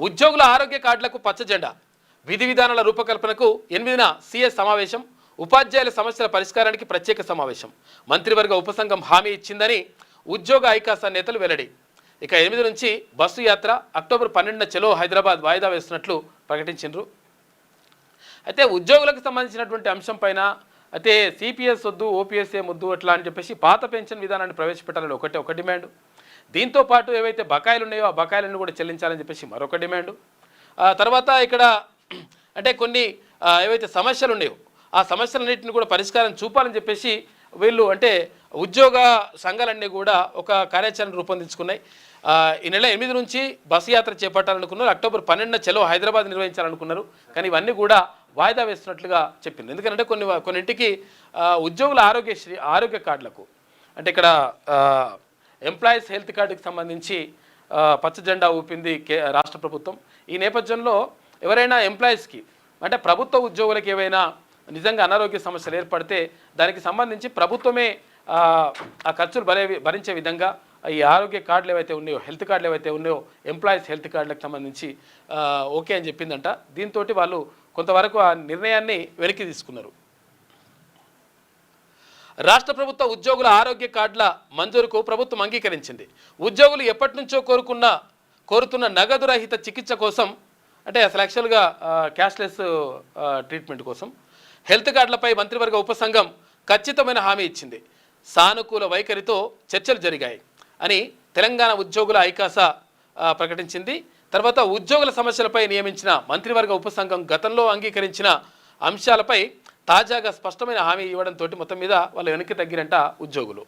ఉద్యోగుల ఆరోగ్య కార్డులకు పచ్చ జెండా, విధి విధానాల రూపకల్పనకు 8న సీఎస్ సమావేశం, ఉపాధ్యాయుల సమస్యల పరిష్కారానికి ప్రత్యేక సమావేశం, మంత్రివర్గ ఉపసంఘం హామీ ఇచ్చిందని ఉద్యోగ ఐకాస నేతలు వెల్లడి. ఇక 8 నుంచి బస్సు యాత్ర, అక్టోబర్ 12న చలో హైదరాబాద్ వాయిదా వేస్తున్నట్లు ప్రకటించారు. అయితే ఉద్యోగులకు సంబంధించినటువంటి అంశం పైన అయితే సిపిఎస్ వద్దు, ఓపీఎస్ఏ వద్దు అట్లా అని చెప్పేసి పాత పెన్షన్ విధానాన్ని ప్రవేశపెట్టాలని ఒక డిమాండ్. దీంతో పాటు ఏవైతే బకాయిలు ఉన్నాయో ఆ బకాయిలను కూడా చెల్లించాలని చెప్పేసి మరొక డిమాండ్. తర్వాత ఇక్కడ అంటే కొన్ని ఏవైతే సమస్యలు ఉన్నాయో ఆ సమస్యలన్నింటిని కూడా పరిష్కారం చూపాలని చెప్పేసి వీళ్ళు అంటే ఉద్యోగ సంఘాలన్నీ కూడా ఒక కార్యాచరణ రూపొందించుకున్నాయి. ఈ నెల 8 నుంచి బస్సు యాత్ర చేపట్టాలనుకున్నారు, అక్టోబర్ 12న చలో హైదరాబాద్ నిర్వహించాలనుకున్నారు. కానీ ఇవన్నీ కూడా వాయిదా వేస్తున్నట్లుగా చెప్పింది. ఎందుకంటే కొన్నింటికి ఉద్యోగుల ఆరోగ్య కార్డులకు అంటే ఇక్కడ ఎంప్లాయీస్ హెల్త్ కార్డుకి సంబంధించి పచ్చ జెండా ఊపింది రాష్ట్ర ప్రభుత్వం. ఈ నేపథ్యంలో ఎవరైనా ఎంప్లాయీస్కి అంటే ప్రభుత్వ ఉద్యోగులకు ఏవైనా నిజంగా అనారోగ్య సమస్యలు ఏర్పడితే దానికి సంబంధించి ప్రభుత్వమే ఆ ఖర్చులు భరించే విధంగా ఈ ఆరోగ్య కార్డులు ఏవైతే ఉన్నాయో, హెల్త్ కార్డులు ఏవైతే ఉన్నాయో, ఎంప్లాయీస్ హెల్త్ కార్డులకు సంబంధించి ఓకే అని చెప్పిందంట. దీంతో వాళ్ళు కొంతవరకు ఆ నిర్ణయాన్ని వెనక్కి తీసుకున్నారు. రాష్ట్ర ప్రభుత్వ ఉద్యోగుల ఆరోగ్య కార్డుల మంజూరుకు ప్రభుత్వం అంగీకరించింది. ఉద్యోగులు ఎప్పటి నుంచో కోరుతున్న నగదు రహిత చికిత్స కోసం అంటే అసలు యాక్చువల్గా క్యాష్లెస్ ట్రీట్మెంట్ కోసం హెల్త్ కార్డులపై మంత్రివర్గ ఉపసంఘం ఖచ్చితమైన హామీ ఇచ్చింది. సానుకూల వైఖరితో చర్చలు జరిగాయి అని తెలంగాణ ఉద్యోగుల ఐకాస ప్రకటించింది. తర్వాత ఉద్యోగుల సమస్యలపై నియమించిన మంత్రివర్గ ఉపసంఘం గతంలో అంగీకరించిన అంశాలపై తాజాగా స్పష్టమైన హామీ ఇవ్వడంతో మొత్తం మీద వాళ్ళు వెనక్కి తగ్గిరంట ఉద్యోగులు.